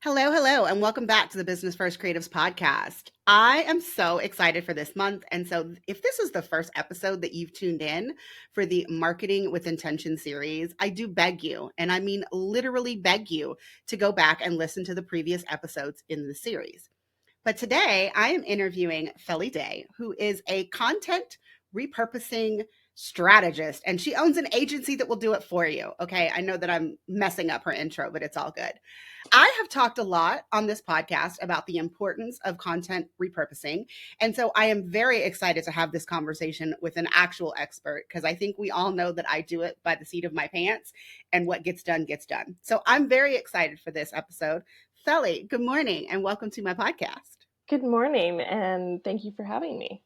Hello, hello, and welcome back to the Business First Creatives podcast. I am so excited for this month. And so, if this is the first episode that you've tuned in for the Marketing with Intention series, I do beg you, and I mean literally beg you, to go back and listen to the previous episodes in the series. But today I am interviewing Felly, who is a content repurposing strategist, and she owns an agency that will do it for you. Okay, I know that I'm messing up her intro, but it's all good. I have talked a lot on this podcast about the importance of content repurposing. And so I am very excited to have this conversation with an actual expert because I think we all know that I do it by the seat of my pants and what gets done gets done. So I'm very excited for this episode. Felly, good morning and welcome to my podcast. Good morning, and thank you for having me.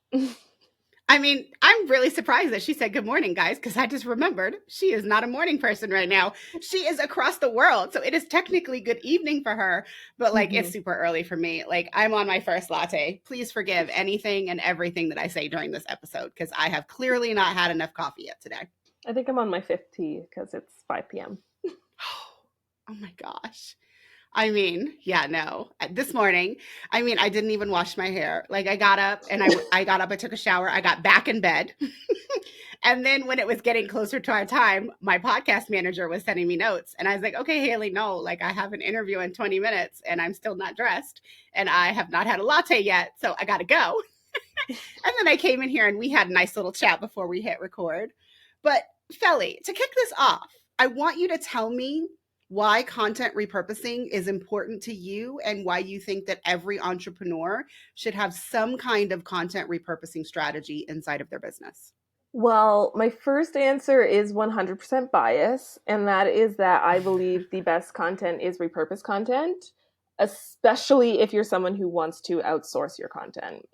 I mean, I'm really surprised that she said good morning, guys, because I just remembered she is not a morning person right now. She is across the world. So it is technically good evening for her, but it's super early for me. Like, I'm on my first latte. Please forgive anything and everything that I say during this episode because I have clearly not had enough coffee yet today. I think I'm on my fifth tea because it's 5 p.m. Oh my gosh. I mean, yeah, no. This morning, I didn't even wash my hair. Like I got up and I got up, I took a shower, I got back in bed. And then when it was getting closer to our time, my podcast manager was sending me notes. And I was like, okay, Haley, no, like I have an interview in 20 minutes and I'm still not dressed and I have not had a latte yet. So I got to go. And then I came in here and we had a nice little chat before we hit record. But Felly, to kick this off, I want you to tell me why content repurposing is important to you and why you think that every entrepreneur should have some kind of content repurposing strategy inside of their business. Well, my first answer is 100% bias, and that is that I believe the best content is repurposed content, especially if you're someone who wants to outsource your content.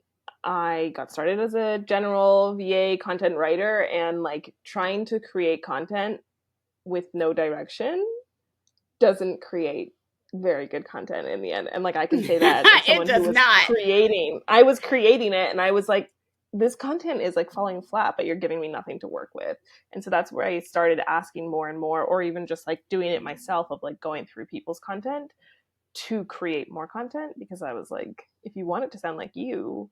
I got started as a general VA content writer, and trying to create content with no direction doesn't create very good content in the end. And I can say that as someone who was I was creating it and I was like, this content is falling flat, but you're giving me nothing to work with. And so that's where I started asking more and more, or even just doing it myself of going through people's content to create more content, because I was like, if you want it to sound like you,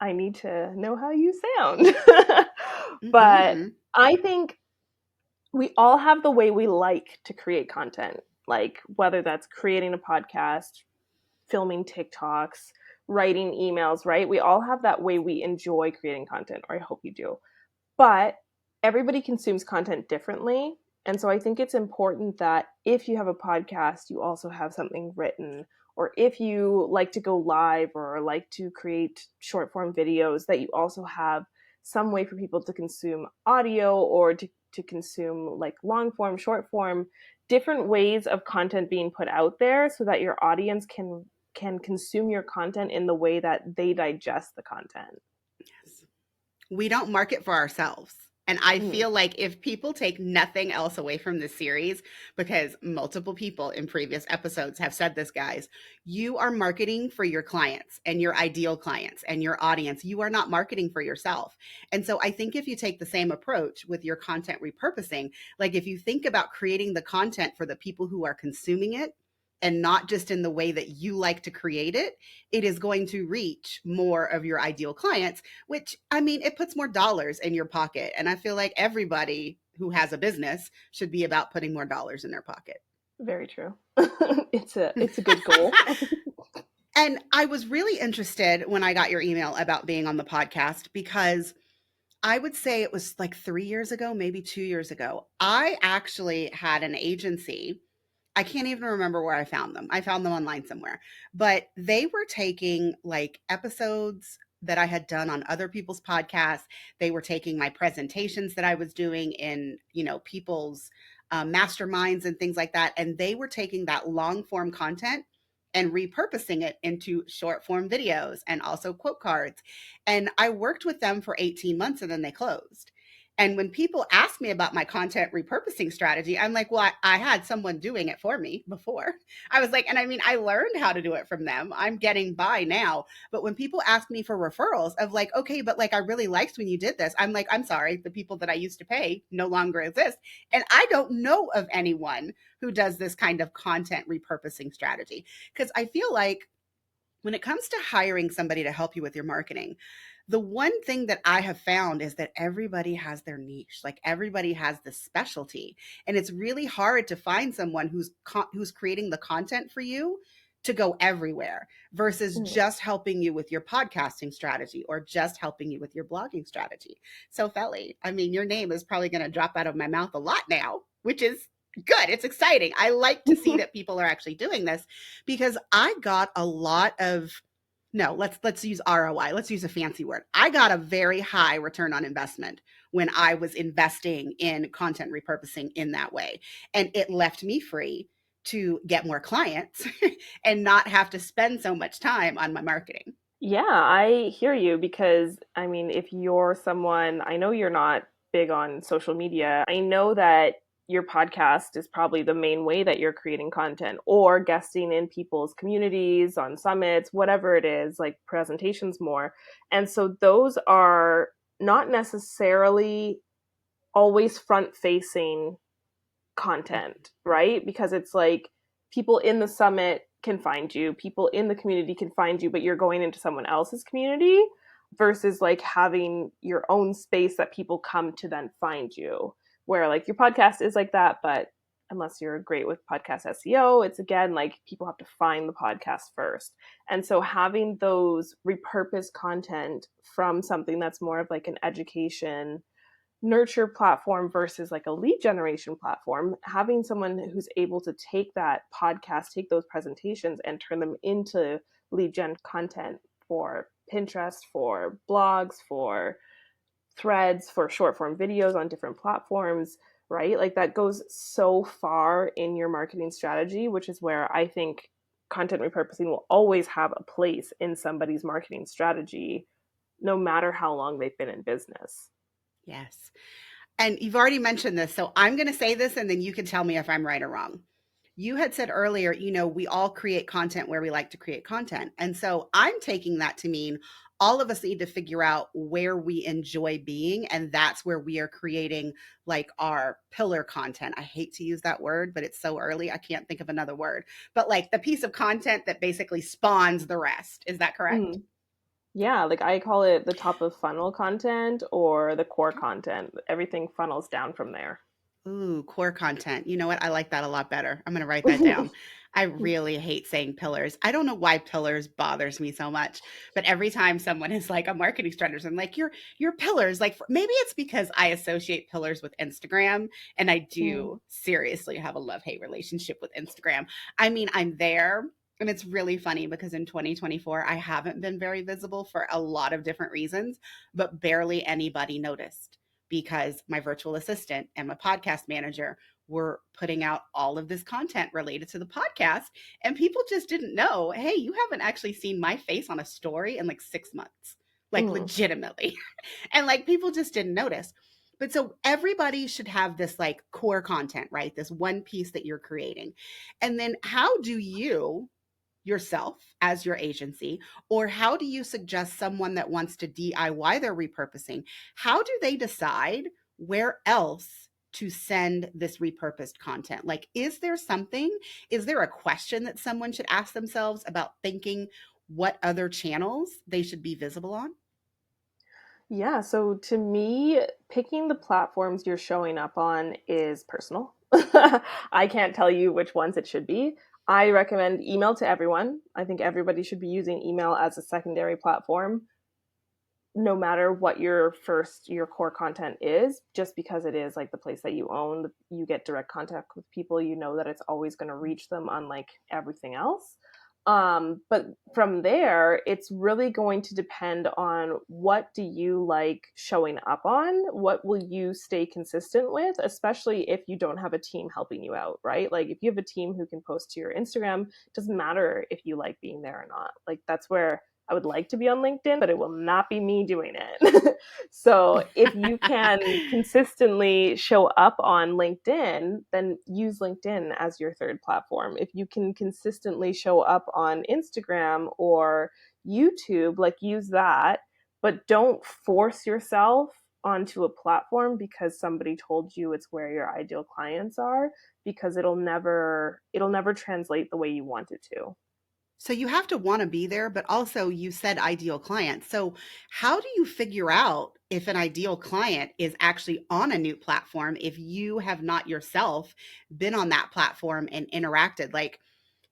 I need to know how you sound. But I think we all have the way we like to create content, whether that's creating a podcast, filming TikToks, writing emails, right? We all have that way we enjoy creating content, or I hope you do. But everybody consumes content differently. And so I think it's important that if you have a podcast, you also have something written, or if you like to go live or like to create short form videos, that you also have some way for people to consume audio or to consume long form, short form, different ways of content being put out there so that your audience can consume your content in the way that they digest the content. Yes. We don't market for ourselves. And I feel like if people take nothing else away from this series, because multiple people in previous episodes have said this, guys, you are marketing for your clients and your ideal clients and your audience. You are not marketing for yourself. And so I think if you take the same approach with your content repurposing, if you think about creating the content for the people who are consuming it, and not just in the way that you like to create it, it is going to reach more of your ideal clients, which, it puts more dollars in your pocket. And I feel like everybody who has a business should be about putting more dollars in their pocket. Very true. It's a good goal. And I was really interested when I got your email about being on the podcast, because I would say it was 3 years ago, maybe 2 years ago. I actually had an agency. I can't even remember where I found them. I found them online somewhere, but they were taking episodes that I had done on other people's podcasts. They were taking my presentations that I was doing in, people's masterminds and things like that. And they were taking that long form content and repurposing it into short form videos and also quote cards. And I worked with them for 18 months and then they closed. And when people ask me about my content repurposing strategy, I'm like, well, I had someone doing it for me before. I was like, and I mean, I learned how to do it from them. I'm getting by now. But when people ask me for referrals of like, okay, but like, I really liked when you did this, I'm like, I'm sorry, the people that I used to pay no longer exist. And I don't know of anyone who does this kind of content repurposing strategy. Because I feel like when it comes to hiring somebody to help you with your marketing, the one thing that I have found is that everybody has their niche. Like everybody has the specialty, and it's really hard to find someone who's creating the content for you to go everywhere versus Mm. just helping you with your podcasting strategy or just helping you with your blogging strategy. So Felly, I mean, your name is probably going to drop out of my mouth a lot now, which is good. It's exciting. I like to see that people are actually doing this because I got a lot of no, let's use ROI. Let's use a fancy word. I got a very high return on investment when I was investing in content repurposing in that way. And it left me free to get more clients and not have to spend so much time on my marketing. Yeah, I hear you because I mean, if you're someone, I know you're not big on social media. I know that your podcast is probably the main way that you're creating content or guesting in people's communities, on summits, whatever it is, like presentations more. And so those are not necessarily always front facing content, right? Because it's like people in the summit can find you, people in the community can find you, but you're going into someone else's community versus like having your own space that people come to then find you. Where like your podcast is like that, but unless you're great with podcast SEO, it's again like people have to find the podcast first. And so having those repurposed content from something that's more of like an education nurture platform versus like a lead generation platform, having someone who's able to take that podcast, take those presentations and turn them into lead gen content for Pinterest, for blogs, for threads, for short form videos on different platforms, right? Like that goes so far in your marketing strategy, which is where I think content repurposing will always have a place in somebody's marketing strategy, no matter how long they've been in business. Yes. And you've already mentioned this, so I'm going to say this and then you can tell me if I'm right or wrong. You had said earlier, we all create content where we like to create content. And so I'm taking that to mean all of us need to figure out where we enjoy being. And that's where we are creating like our pillar content. I hate to use that word, but it's so early. I can't think of another word. But like the piece of content that basically spawns the rest. Is that correct? Mm. Yeah, like I call it the top of funnel content or the core content. Everything funnels down from there. Ooh, core content. You know what? I like that a lot better. I'm going to write that down. I really hate saying pillars. I don't know why pillars bothers me so much, but every time someone is like a marketing strategist, I'm like, your pillars. Like maybe it's because I associate pillars with Instagram, and I Mm. do seriously have a love-hate relationship with Instagram. I mean, I'm there. And it's really funny because in 2024, I haven't been very visible for a lot of different reasons, but barely anybody noticed because my virtual assistant and my podcast manager were putting out all of this content related to the podcast. And people just didn't know, hey, you haven't actually seen my face on a story in like 6 months, like Mm. legitimately. And like people just didn't notice. But so everybody should have this like core content, right? This one piece that you're creating. And then how do you yourself as your agency, or how do you suggest someone that wants to DIY their repurposing? How do they decide where else to send this repurposed content? Like, is there something, is there a question that someone should ask themselves about thinking what other channels they should be visible on? Yeah, so to me, picking the platforms you're showing up on is personal. I can't tell you which ones it should be. I recommend email to everyone. I think everybody should be using email as a secondary platform, no matter what your core content is, just because it is like the place that you own, you get direct contact with people, you know that it's always going to reach them, unlike everything else. But from there, it's really going to depend on what do you like showing up on, what will you stay consistent with, especially if you don't have a team helping you out, right? Like if you have a team who can post to your Instagram, it doesn't matter if you like being there or not. Like that's where I would like to be on LinkedIn, but it will not be me doing it. So if you can consistently show up on LinkedIn, then use LinkedIn as your third platform. If you can consistently show up on Instagram or YouTube, like use that, but don't force yourself onto a platform because somebody told you it's where your ideal clients are, because it'll never translate the way you want it to. So you have to want to be there, but also you said ideal client. So how do you figure out if an ideal client is actually on a new platform if you have not yourself been on that platform and interacted? Like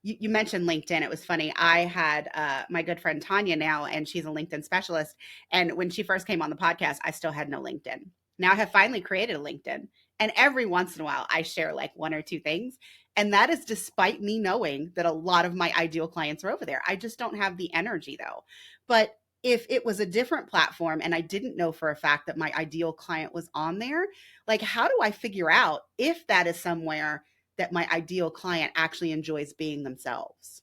you mentioned LinkedIn. It was funny. I had my good friend Tanya now, and she's a LinkedIn specialist. And when she first came on the podcast, I still had no LinkedIn. Now I have finally created a LinkedIn. And every once in a while, I share like one or two things. And that is despite me knowing that a lot of my ideal clients are over there. I just don't have the energy though. But if it was a different platform and I didn't know for a fact that my ideal client was on there, like how do I figure out if that is somewhere that my ideal client actually enjoys being themselves?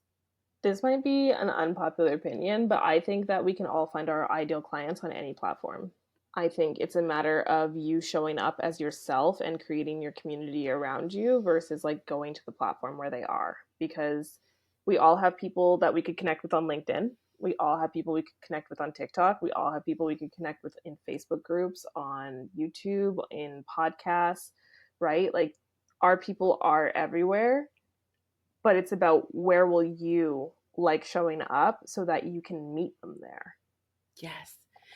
This might be an unpopular opinion, but I think that we can all find our ideal clients on any platform. I think it's a matter of you showing up as yourself and creating your community around you versus like going to the platform where they are. Because we all have people that we could connect with on LinkedIn. We all have people we could connect with on TikTok. We all have people we could connect with in Facebook groups, on YouTube, in podcasts, right? Like our people are everywhere, but it's about where will you like showing up so that you can meet them there. Yes.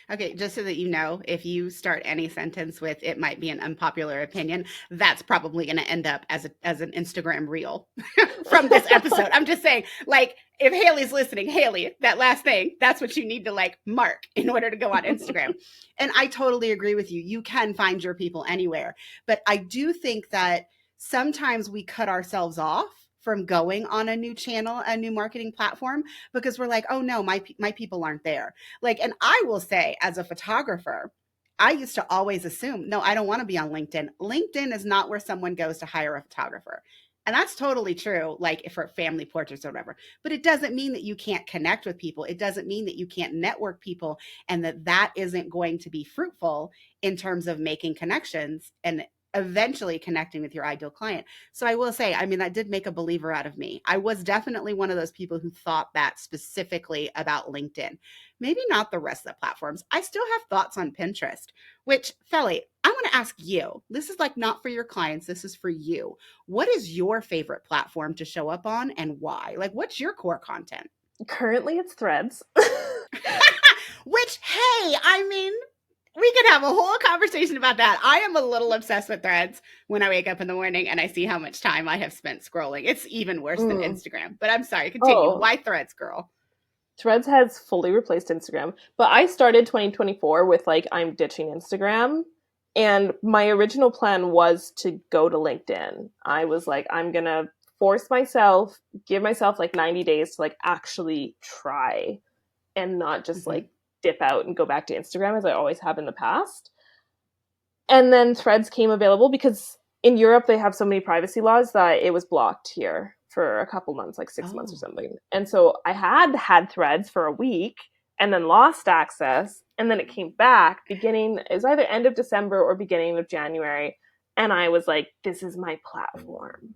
Okay, just so that you know, if you start any sentence with "it might be an unpopular opinion," that's probably going to end up as an Instagram reel from this episode. I'm just saying, like, if Haley's listening, Haley, that last thing, that's what you need to like mark in order to go on Instagram. And I totally agree with you. You can find your people anywhere, but I do think that sometimes we cut ourselves off from going on a new channel, a new marketing platform, because we're like, oh no, my people aren't there. Like, and I will say, as a photographer, I used to always assume, no, I don't want to be on LinkedIn. LinkedIn is not where someone goes to hire a photographer. And that's totally true, like if for family portraits or whatever. But it doesn't mean that you can't connect with people. It doesn't mean that you can't network people and that that isn't going to be fruitful in terms of making connections and eventually connecting with your ideal client. So I will say, I mean, that did make a believer out of me. I was definitely one of those people who thought that specifically about LinkedIn. Maybe not the rest of the platforms. I still have thoughts on Pinterest, which, Felly, I want to ask you. This is like not for your clients, this is for you. What is your favorite platform to show up on and why? Like, what's your core content? Currently, it's Threads. Which, hey, I mean, we could have a whole conversation about that. I am a little obsessed with Threads when I wake up in the morning and I see how much time I have spent scrolling. It's even worse than Mm. Instagram. But I'm sorry, continue. Oh, Why Threads, girl? Threads has fully replaced Instagram. But I started 2024 with like, I'm ditching Instagram. And my original plan was to go to LinkedIn. I was like, I'm going to force myself, give myself like 90 days to like actually try and not just Mm-hmm. like dip out and go back to Instagram as I always have in the past. And then Threads came available because in Europe they have so many privacy laws that it was blocked here for a couple months, like 6 months or Oh. something. And so I had Threads for a week and then lost access, and then it came back beginning, it was either end of December or beginning of January, and I was like, this is my platform.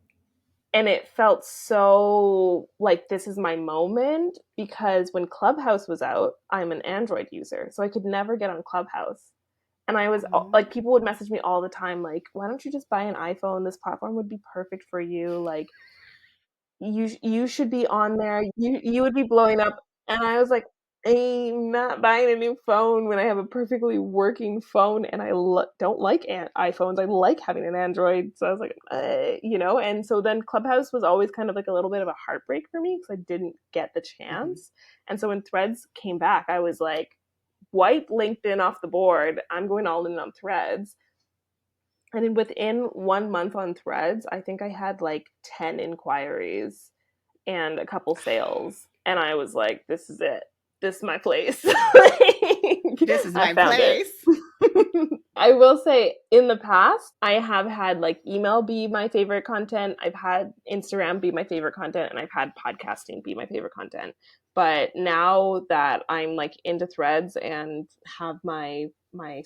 And it felt so like this is my moment, because when Clubhouse was out, I'm an Android user, so I could never get on Clubhouse. And I was Oh. like, people would message me all the time, like, why don't you just buy an iPhone? This platform would be perfect for you. Like, you should be on there. You would be blowing up. And I was like, I'm not buying a new phone when I have a perfectly working phone, and I don't like iPhones. I like having an Android. So I was like, And so then Clubhouse was always kind of like a little bit of a heartbreak for me because I didn't get the Mm-hmm. chance. And so when Threads came back, I was like, wipe LinkedIn off the board. I'm going all in on Threads. And then within 1 month on Threads, I think I had like 10 inquiries and a couple sales. And I was like, this is it. This is my place. This is I my found it. place. I will say in the past, I have had like email be my favorite content. I've had Instagram be my favorite content, and I've had podcasting be my favorite content. But now that I'm like into threads and have my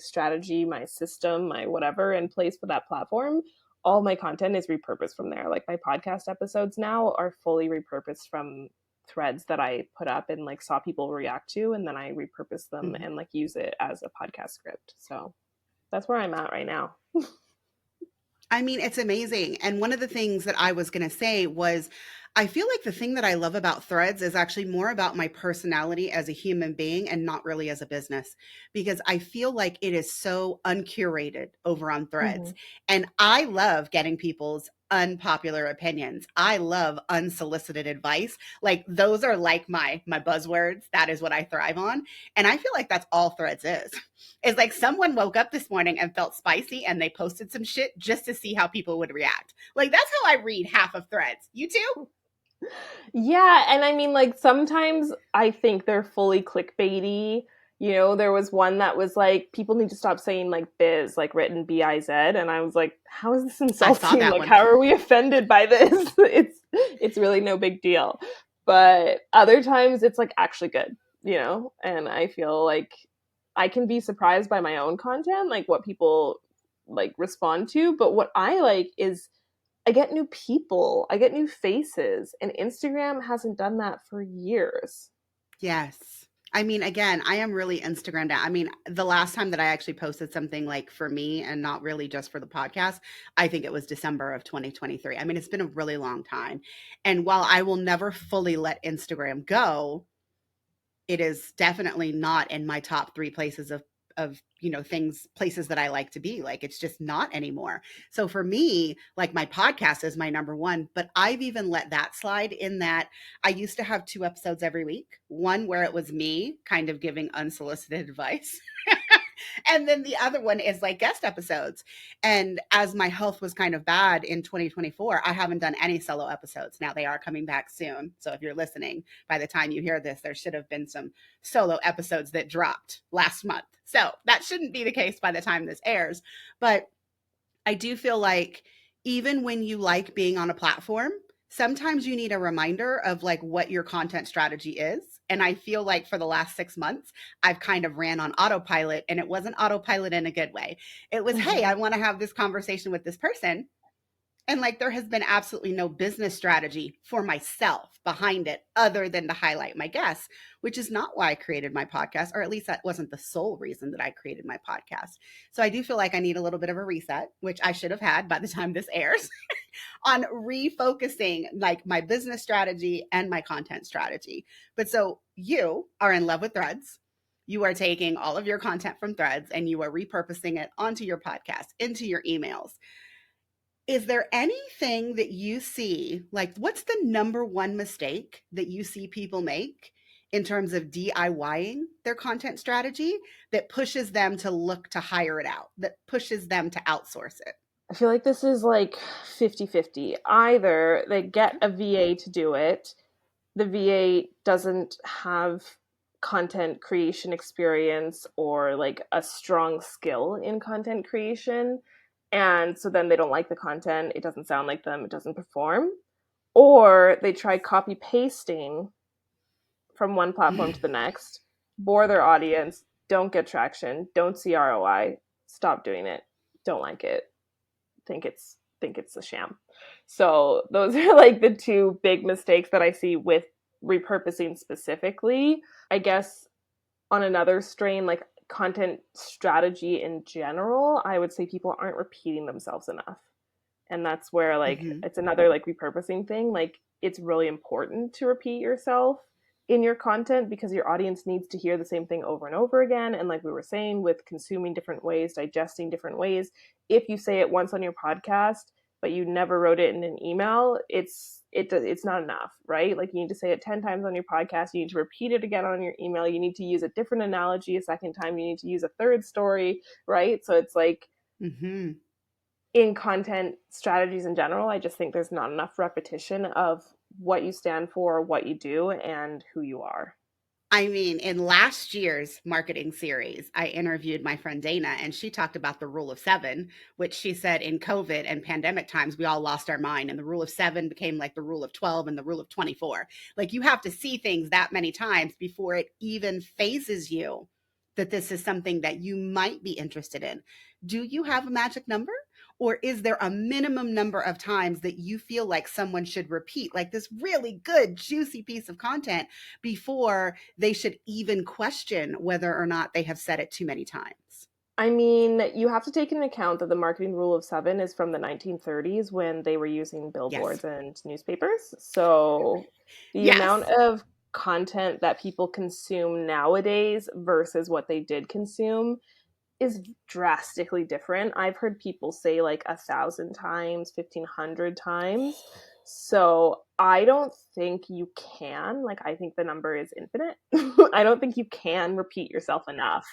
strategy, my system, my whatever in place for that platform, all my content is repurposed from there. Like my podcast episodes now are fully repurposed from threads that I put up and like saw people react to, and then I repurpose them Mhm. and like use it as a podcast script. So that's where I'm at right now. I mean, it's amazing. And one of the things that I was going to say was I feel like the thing that I love about Threads is actually more about my personality as a human being and not really as a business, because I feel like it is so uncurated over on Threads. Hmm. And I love getting people's unpopular opinions. I love unsolicited advice. Like those are like my buzzwords. That is what I thrive on. And I feel like that's all Threads is. It's like someone woke up this morning and felt spicy and they posted some shit just to see how people would react. Like that's how I read half of Threads. You too? Yeah, and I mean, like, sometimes I think they're fully clickbaity. You know, there was one that was like, people need to stop saying like biz, like written BIZ, and I was like, how is this I saw insulting? that Like, one. how are we offended by this? It's really no big deal. But other times it's like actually good, you know? And I feel like I can be surprised by my own content, like what people like respond to, but what I like is I get new people, I get new faces, and Instagram hasn't done that for years. Yes. I mean, again, I am really Instagram down. I mean, the last time that I actually posted something like for me and not really just for the podcast, I think it was December of 2023. I mean, it's been a really long time. And while I will never fully let Instagram go, it is definitely not in my top 3 places of things places that I like to be. Like it's just not anymore. So for me, like my podcast is my number 1, but I've even let that slide in that I used to have 2 episodes every week. One where it was me kind of giving unsolicited advice. And then the other one is like guest episodes. And as my health was kind of bad in 2024, I haven't done any solo episodes. Now they are coming back soon. So if you're listening, by the time you hear this, there should have been some solo episodes that dropped last month. So that shouldn't be the case by the time this airs. But I do feel like even when you like being on a platform, sometimes you need a reminder of like what your content strategy is. And I feel like for the last 6 months, I've kind of ran on autopilot, and it wasn't autopilot in a good way. It was, hey, Hmm. I want to have this conversation with this person. And like there has been absolutely no business strategy for myself behind it other than to highlight my guests, which is not why I created my podcast, or at least that wasn't the sole reason that I created my podcast. So I do feel like I need a little bit of a reset, which I should have had by the time this airs, on refocusing like my business strategy and my content strategy. But so you are in love with Threads. You are taking all of your content from Threads and you are repurposing it onto your podcast, into your emails. Is there anything that you see, like what's the number one mistake that you see people make in terms of DIYing their content strategy that pushes them to look to hire it out, that pushes them to outsource it? I feel like this is like 50-50. Either they get Okay. a VA to do it, the VA doesn't have content creation experience or like a strong skill in content creation. And so then they don't like the content, it doesn't sound like them, it doesn't perform. Or they try copy pasting from one platform to the next, bore their audience, don't get traction, don't see ROI, stop doing it, don't like it, think it's a sham. So those are like the two big mistakes that I see with repurposing specifically. I guess on another strain, like content strategy in general, I would say people aren't repeating themselves enough. And that's where like Mm-hmm. it's another like repurposing thing. Like it's really important to repeat yourself in your content because your audience needs to hear the same thing over and over again. And like we were saying, with consuming different ways, digesting different ways, if you say it once on your podcast but you never wrote it in an email, it's not enough, right? Like you need to say it 10 times on your podcast, you need to repeat it again on your email, you need to use a different analogy a second time, you need to use a third story, right? So it's like Mm-hmm. in content strategies in general, I just think there's not enough repetition of what you stand for, what you do, and who you are. I mean, in last year's marketing series, I interviewed my friend Dana, and she talked about the rule of seven, which she said in COVID and pandemic times, we all lost our mind. And the rule of seven became like the rule of 12 and the rule of 24. Like you have to see things that many times before it even phases you that this is something that you might be interested in. Do you have a magic number? Or is there a minimum number of times that you feel like someone should repeat, like this really good, juicy piece of content before they should even question whether or not they have said it too many times? I mean, you have to take into account that the marketing rule of seven is from the 1930s when they were using Yes. billboards and newspapers. So the amount Yes. of content that people consume nowadays versus what they did consume is drastically different. I've heard people say like 1,000 times, 1,500 times. So I don't think you can. Like, I think the number is infinite. I don't think you can repeat yourself enough.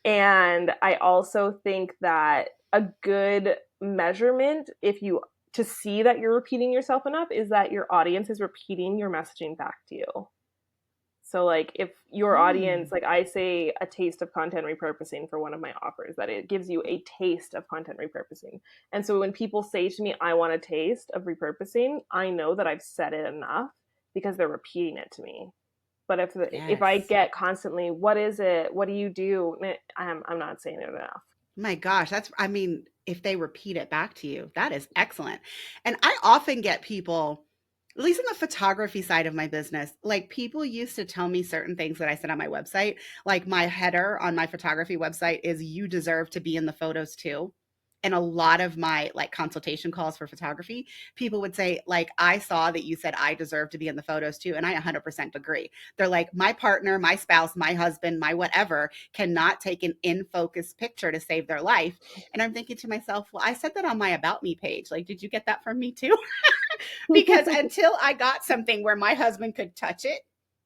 And I also think that a good measurement, if you to see that you're repeating yourself enough, is that your audience is repeating your messaging back to you. So like if your audience, Mm, like I say a taste of content repurposing for one of my offers, that it gives you a taste of content repurposing. And so when people say to me, I want a taste of repurposing, I know that I've said it enough because they're repeating it to me. But if I yes. get constantly, what is it? What do you do? I'm not saying it enough. My gosh, that's, I mean, if they repeat it back to you, that is excellent. And I often get people, at least on the photography side of my business, like people used to tell me certain things that I said on my website. Like my header on my photography website is you deserve to be in the photos too. And a lot of my like consultation calls for photography, people would say, like, I saw that you said I deserve to be in the photos too. And I 100% agree. They're like, my partner, my spouse, my husband, my whatever cannot take an in focus picture to save their life. And I'm thinking to myself, well, I said that on my About Me page. Like, did you get that from me too? Because until I got something where my husband could touch it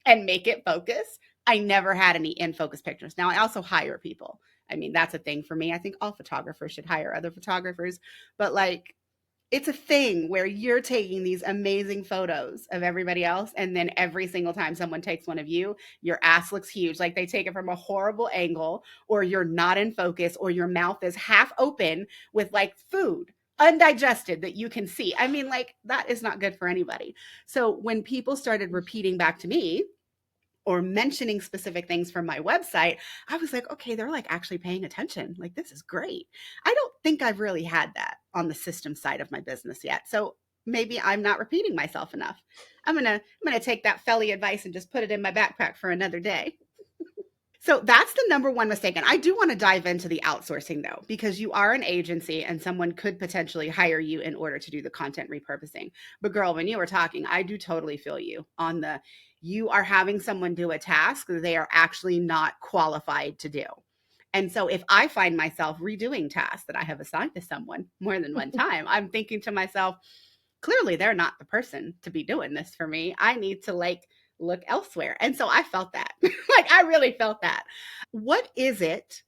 and make it focus, I never had any in focus pictures. Now, I also hire people. I mean, that's a thing for me. I think all photographers should hire other photographers, but like, it's a thing where you're taking these amazing photos of everybody else, and then every single time someone takes one of you, your ass looks huge, like they take it from a horrible angle, or you're not in focus, or your mouth is half open with like food undigested that you can see. I mean, like that is not good for anybody. So when people started repeating back to me or mentioning specific things from my website, I was like, okay, they're like actually paying attention. Like, this is great. I don't think I've really had that on the system side of my business yet. So maybe I'm not repeating myself enough. I'm gonna take that Felly advice and just put it in my backpack for another day. So that's the number one mistake. And I do want to dive into the outsourcing though, because you are an agency and someone could potentially hire you in order to do the content repurposing. But girl, when you were talking, I do totally feel you on the you are having someone do a task that they are actually not qualified to do. And so if I find myself redoing tasks that I have assigned to someone more than one time, I'm thinking to myself, clearly they're not the person to be doing this for me. I need to like look elsewhere. And so I felt that. Like I really felt that. What is it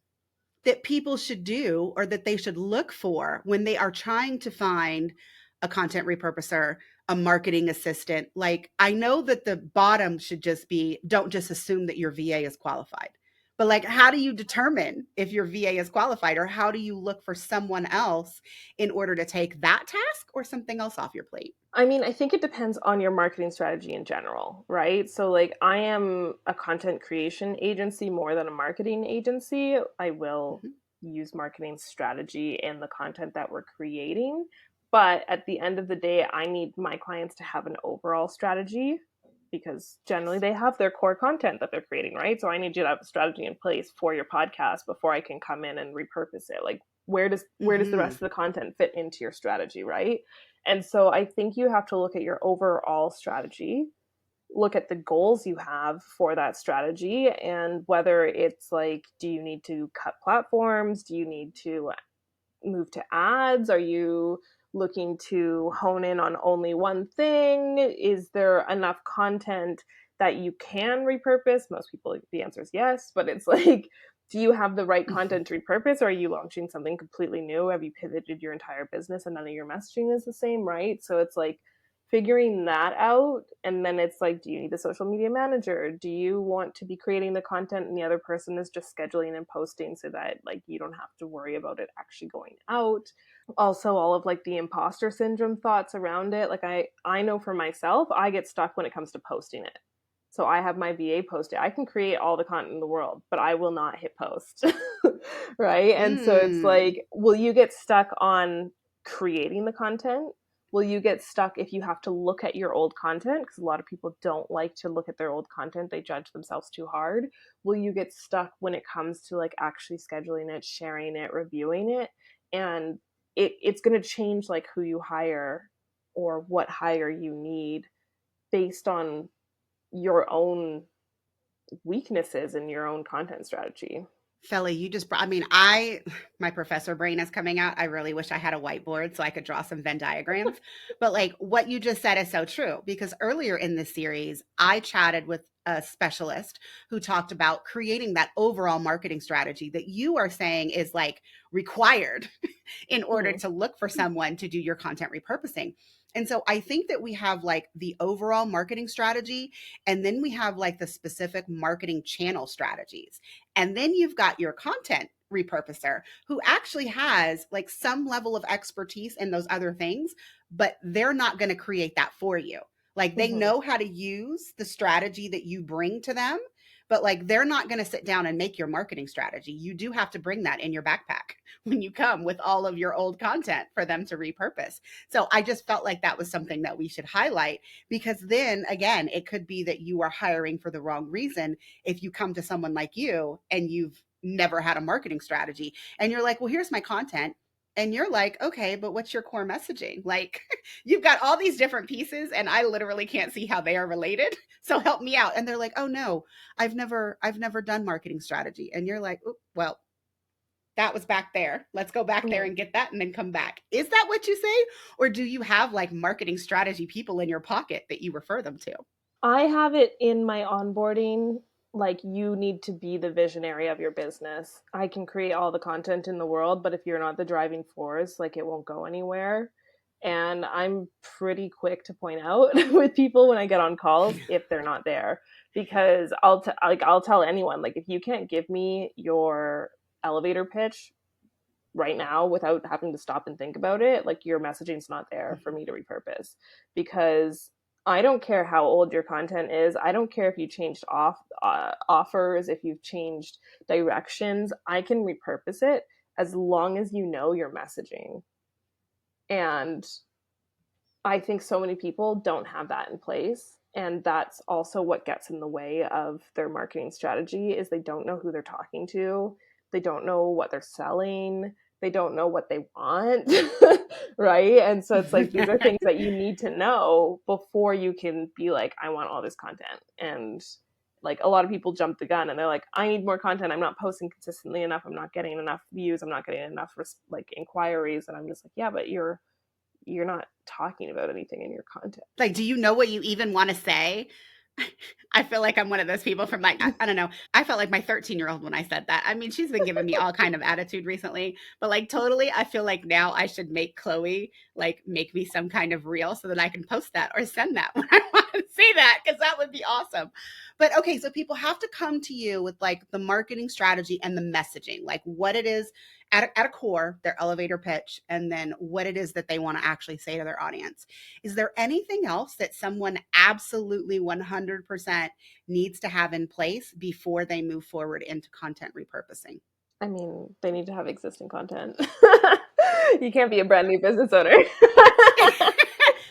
that people should do or that they should look for when they are trying to find a content repurposer, a marketing assistant? Like, I know that the bottom should just be don't just assume that your VA is qualified. But, like, how do you determine if your VA is qualified, or how do you look for someone else in order to take that task or something else off your plate? I mean, I think it depends on your marketing strategy in general, right? So, like, I am a content creation agency more than a marketing agency. I will Mhm. use marketing strategy in the content that we're creating. But at the end of the day, I need my clients to have an overall strategy because generally Yes. they have their core content that they're creating, right? So I need you to have a strategy in place for your podcast before I can come in and repurpose it. Like, where does the rest Mhm. of the content fit into your strategy, right? And so I think you have to look at your overall strategy, look at the goals you have for that strategy, and whether it's like, do you need to cut platforms? Do you need to move to ads? Are you looking to hone in on only one thing? Is there enough content that you can repurpose? Most people, the answer is yes, but it's like, do you have the right Mhm. content to repurpose? Or are you launching something completely new? Have you pivoted your entire business and none of your messaging is the same, right? So it's like figuring that out, and then it's like, do you need a social media manager? Do you want to be creating the content and the other person is just scheduling and posting so that like you don't have to worry about it actually going out? Also, all of like the imposter syndrome thoughts around it. Like I know for myself, I get stuck when it comes to posting it. So I have my VA post it. I can create all the content in the world, but I will not hit post. Right? And so it's Mm. like, will you get stuck on creating the content? Will you get stuck if you have to look at your old content? Because a lot of people don't like to look at their old content. They judge themselves too hard. Will you get stuck when it comes to like actually scheduling it, sharing it, reviewing it? And it's going to change like who you hire or what hire you need based on your own weaknesses in your own content strategy. Felly, you just brought, my professor brain is coming out. I really wish I had a whiteboard so I could draw some Venn diagrams. But like what you just said is so true because earlier in this series, I chatted with a specialist who talked about creating that overall marketing strategy that you are saying is like required in order Mm-hmm. to look for someone to do your content repurposing. And so I think that we have like the overall marketing strategy, and then we have like the specific marketing channel strategies. And then you've got your content repurposer who actually has like some level of expertise in those other things, but they're not going to create that for you. Like they Mm-hmm. know how to use the strategy that you bring to them, but like they're not going to sit down and make your marketing strategy. You do have to bring that in your backpack when you come with all of your old content for them to repurpose. So I just felt like that was something that we should highlight because then again, it could be that you are hiring for the wrong reason if you come to someone like you and you've never had a marketing strategy and you're like, well, here's my content. And you're like, okay, but what's your core messaging? Like, you've got all these different pieces, and I literally can't see how they are related. So help me out. And they're like, oh no, I've never done marketing strategy. And you're like, well, that was back there. Let's go back there Mm-hmm. and get that and then come back. Is that what you say? Or do you have like marketing strategy people in your pocket that you refer them to? I have it in my onboarding. Like, you need to be the visionary of your business. I can create all the content in the world, but if you're not the driving force, like, it won't go anywhere. And I'm pretty quick to point out with people when I get on calls if they're not there, because I'll tell anyone, like, if you can't give me your elevator pitch right now without having to stop and think about it, like, your messaging's not there for me to repurpose. Because I don't care how old your content is. I don't care if you changed offers, if you've changed directions. I can repurpose it as long as you know your messaging. And I think so many people don't have that in place. And that's also what gets in the way of their marketing strategy is they don't know who they're talking to. They don't know what they're selling. They don't know what they want. Right. And so it's like, these are things that you need to know before you can be like, I want all this content. And like, a lot of people jump the gun and they're like, I need more content. I'm not posting consistently enough. I'm not getting enough views. I'm not getting enough like inquiries. And I'm just like, yeah, but you're not talking about anything in your content. Like, do you know what you even want to say? I feel like I'm one of those people from like, I don't know. I felt like my 13-year-old when I said that. I mean, she's been giving me all kind of attitude recently, but like totally, I feel like now I should make Chloe like make me some kind of reel so that I can post that or send that when I want to see that because that would be awesome. But okay, so people have to come to you with like the marketing strategy and the messaging, like what it is at a core, their elevator pitch, and then what it is that they want to actually say to their audience. Is there anything else that someone absolutely 100% needs to have in place before they move forward into content repurposing? I mean, they need to have existing content. You can't be a brand new business owner.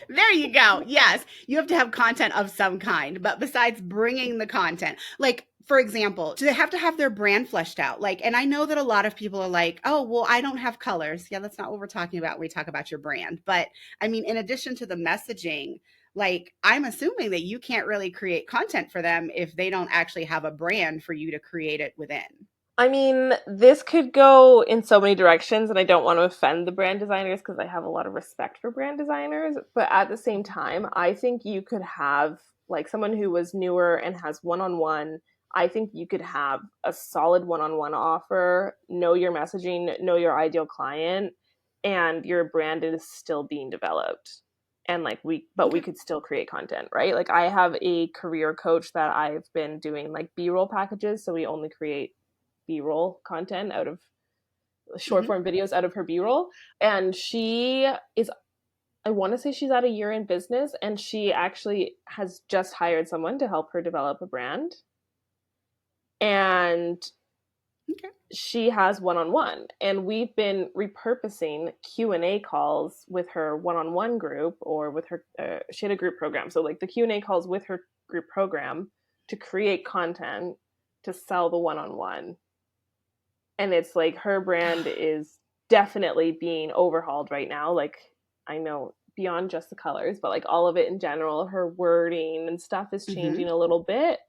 There you go. Yes, you have to have content of some kind. But besides bringing the content, like for example, do they have to have their brand fleshed out? Like, and I know that a lot of people are like, oh, well, I don't have colors. Yeah, that's not what we're talking about when we talk about your brand. But I mean, in addition to the messaging, like I'm assuming that you can't really create content for them if they don't actually have a brand for you to create it within. I mean, this could go in so many directions, and I don't want to offend the brand designers because I have a lot of respect for brand designers. But at the same time, I think you could have like someone who was newer and has one on one. I think you could have a solid one on one offer, know your messaging, know your ideal client, and your brand is still being developed. and like we Okay. could still create content, right? Like I have a career coach that I've been doing like b-roll packages, so we only create b-roll content out of short Mhm. form videos out of her b-roll. And she is, I want to say she's at a year in business, and she actually has just hired someone to help her develop a brand. And Okay. she has one-on-one, and we've been repurposing Q&A calls with her one-on-one group, or with her she had a group program, so like the Q&A calls with her group program to create content to sell the one-on-one. And it's like her brand is definitely being overhauled right now. Like, I know beyond just the colors, but like all of it in general, her wording and stuff is Mhm. changing a little bit,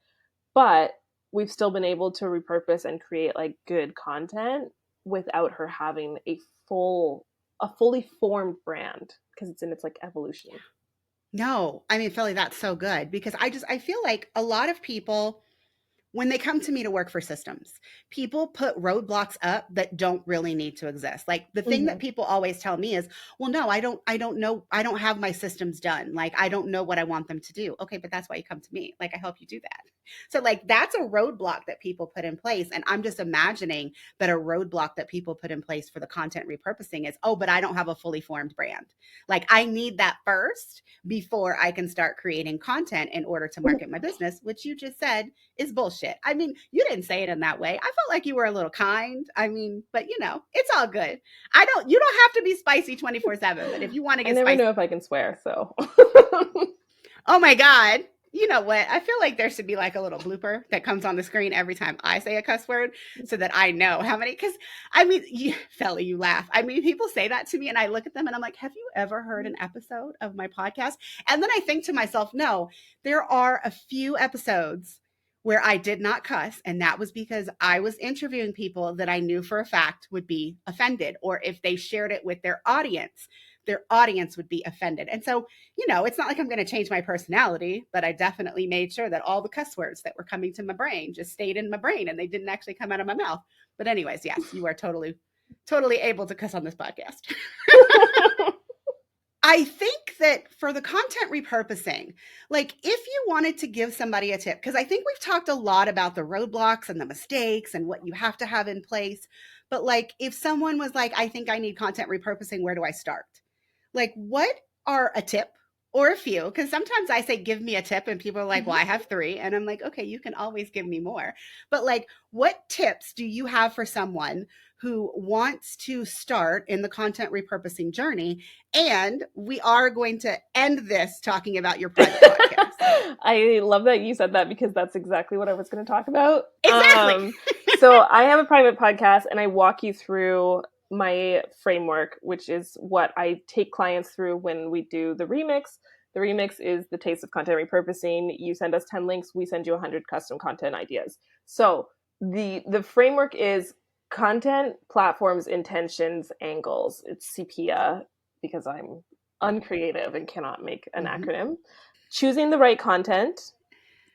but we've still been able to repurpose and create like good content without her having a fully formed brand, because it's in its like evolution. No, I mean, Philly, that's so good because I feel like a lot of people when they come to me to work for systems, people put roadblocks up that don't really need to exist. Like the thing that Mm-hmm. people always tell me is, "Well, no, I don't know, I don't have my systems done. Like I don't know what I want them to do." Okay, but that's why you come to me. Like I help you do that. So like that's a roadblock that people put in place, and I'm just imagining that a roadblock that people put in place for the content repurposing is, "Oh, but I don't have a fully formed brand. Like I need that first before I can start creating content in order to market my business," which you just said is bullshit. I mean, you didn't say it in that way. I felt like you were a little kind. I mean, but you know, it's all good. You don't have to be spicy 24/7, but if you want to I get never spicy, know if I can swear, so. oh my God. You know what? I feel like there should be like a little blooper that comes on the screen every time I say a cuss word so that I know how many. Because I mean, Felly, you laugh. I mean, people say that to me and I look at them and I'm like, have you ever heard an episode of my podcast? And then I think to myself, no, there are a few episodes where I did not cuss. And that was because I was interviewing people that I knew for a fact would be offended, or if they shared it with their audience would be offended. And so you know, it's not like I'm going to change my personality, but I definitely made sure that all the cuss words that were coming to my brain just stayed in my brain and they didn't actually come out of my mouth. But, anyways, yes, you are totally, totally able to cuss on this podcast. I think that for the content repurposing, like if you wanted to give somebody a tip, because I think we've talked a lot about the roadblocks and the mistakes and what you have to have in place. But like if someone was like, I think I need content repurposing, where do I start? Like, what are a tip or a few? Because sometimes I say, give me a tip, and people are like, well, I have three. And I'm like, okay, you can always give me more. But like, what tips do you have for someone who wants to start in the content repurposing journey? And we are going to end this talking about your private podcast. I love that you said that, because that's exactly what I was going to talk about. Exactly. So I have a private podcast, and I walk you through my framework, which is what I take clients through when we do the remix. The remix is the taste of content repurposing. You send us 10 links, we send you 100 custom content ideas. So the framework is content, platforms, intentions, angles. It's CPIA, because I'm uncreative and cannot make an Mm-hmm. acronym. Choosing the right content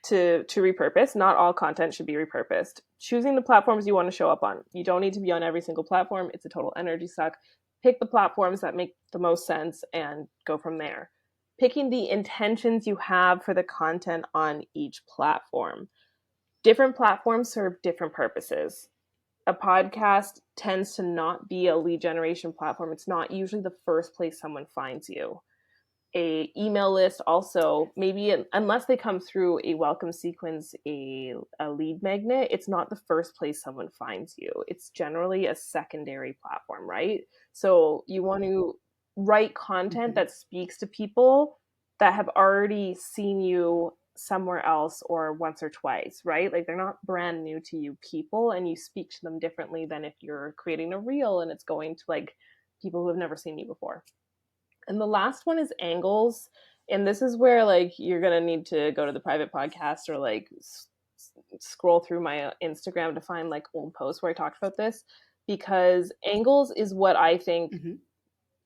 to repurpose. Not all content should be repurposed. Choosing the platforms you want to show up on. You don't need to be on every single platform. It's a total energy suck. Pick the platforms that make the most sense and go from there. Picking the intentions you have for the content on each platform. Different platforms serve different purposes. A podcast tends to not be a lead generation platform. It's not usually the first place someone finds you. A email list also, maybe, unless they come through a welcome sequence, a lead magnet, it's not the first place someone finds you. It's generally a secondary platform, right? So you want to write content Mm-hmm. that speaks to people that have already seen you somewhere else, or once or twice, right? Like they're not brand new to you people, and you speak to them differently than if you're creating a reel and it's going to like people who have never seen you before. And the last one is angles. And this is where like you're going to need to go to the private podcast, or like scroll through my Instagram to find like old posts where I talked about this, because angles is what I think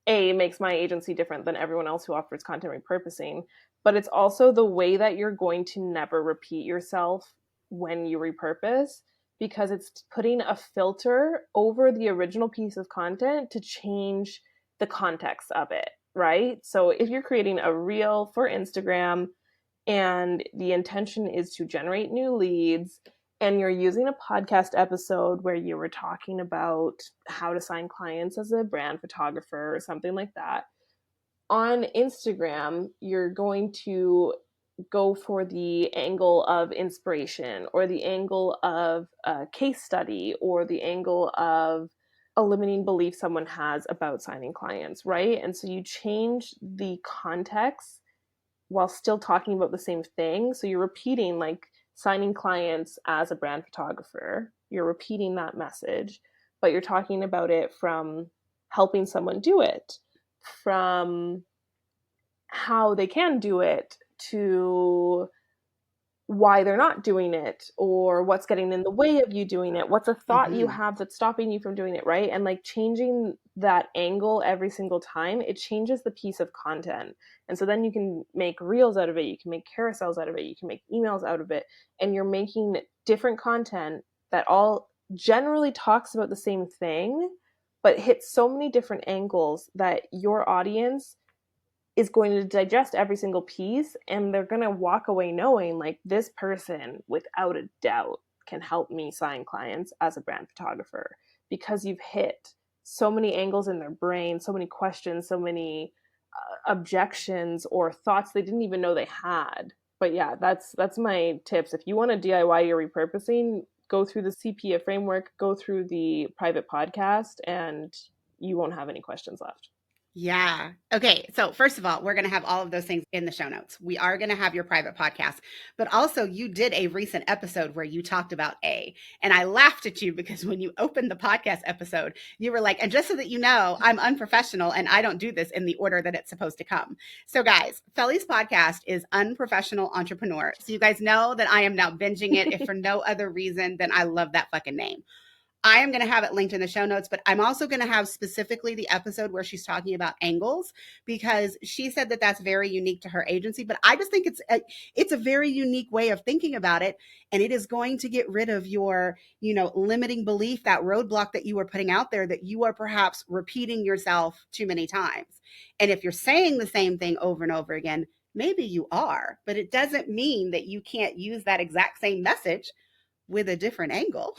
Mm-hmm. makes my agency different than everyone else who offers content repurposing, but it's also the way that you're going to never repeat yourself when you repurpose, because it's putting a filter over the original piece of content to change the context of it. right? So if you're creating a reel for Instagram and the intention is to generate new leads, and you're using a podcast episode where you were talking about how to sign clients as a brand photographer or something like that, on Instagram, you're going to go for the angle of inspiration or the angle of a case study or the angle of a limiting belief someone has about signing clients, right? And so you change the context while still talking about the same thing. So you're repeating, like, signing clients as a brand photographer. You're repeating that message, but you're talking about it from helping someone do it, from how they can do it, to why they're not doing it, or what's getting in the way of you doing it, what's a thought you Mm-hmm. have that's stopping you from doing it, right? And like changing that angle every single time, it changes the piece of content. And so then you can make reels out of it, you can make carousels out of it, you can make emails out of it, and you're making different content that all generally talks about the same thing but hits so many different angles that your audience is going to digest every single piece, and they're going to walk away knowing, like, this person without a doubt can help me sign clients as a brand photographer, because you've hit so many angles in their brain, so many questions, so many objections or thoughts they didn't even know they had. But yeah, that's my tips. If you want to DIY your repurposing, go through the CPIA framework, go through the private podcast, and you won't have any questions left. Yeah. Okay. So, first of all, we're going to have all of those things in the show notes. We are going to have your private podcast, but also you did a recent episode where you talked about A. And I laughed at you because when you opened the podcast episode, you were like, and just so that you know, I'm unprofessional and I don't do this in the order that it's supposed to come. So, guys, Felly's podcast is Unprofessional Entrepreneur. So, you guys know that I am now binging it, if for no other reason than I love that fucking name. I am going to have it linked in the show notes, but I'm also going to have specifically the episode where she's talking about angles, because she said that that's very unique to her agency. But I just think it's a very unique way of thinking about it, and it is going to get rid of your limiting belief, that roadblock that you are putting out there, that you are perhaps repeating yourself too many times. And if you're saying the same thing over and over again, maybe you are, but it doesn't mean that you can't use that exact same message with a different angle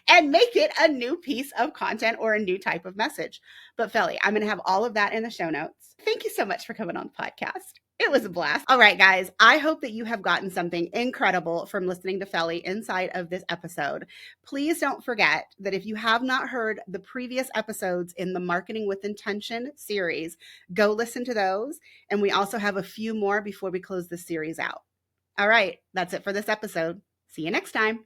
and make it a new piece of content or a new type of message. But Felly, I'm going to have all of that in the show notes. Thank you so much for coming on the podcast. It was a blast. All right, guys, I hope that you have gotten something incredible from listening to Felly inside of this episode. Please don't forget that if you have not heard the previous episodes in the Marketing with Intention series, go listen to those. And we also have a few more before we close this series out. All right, that's it for this episode. See you next time.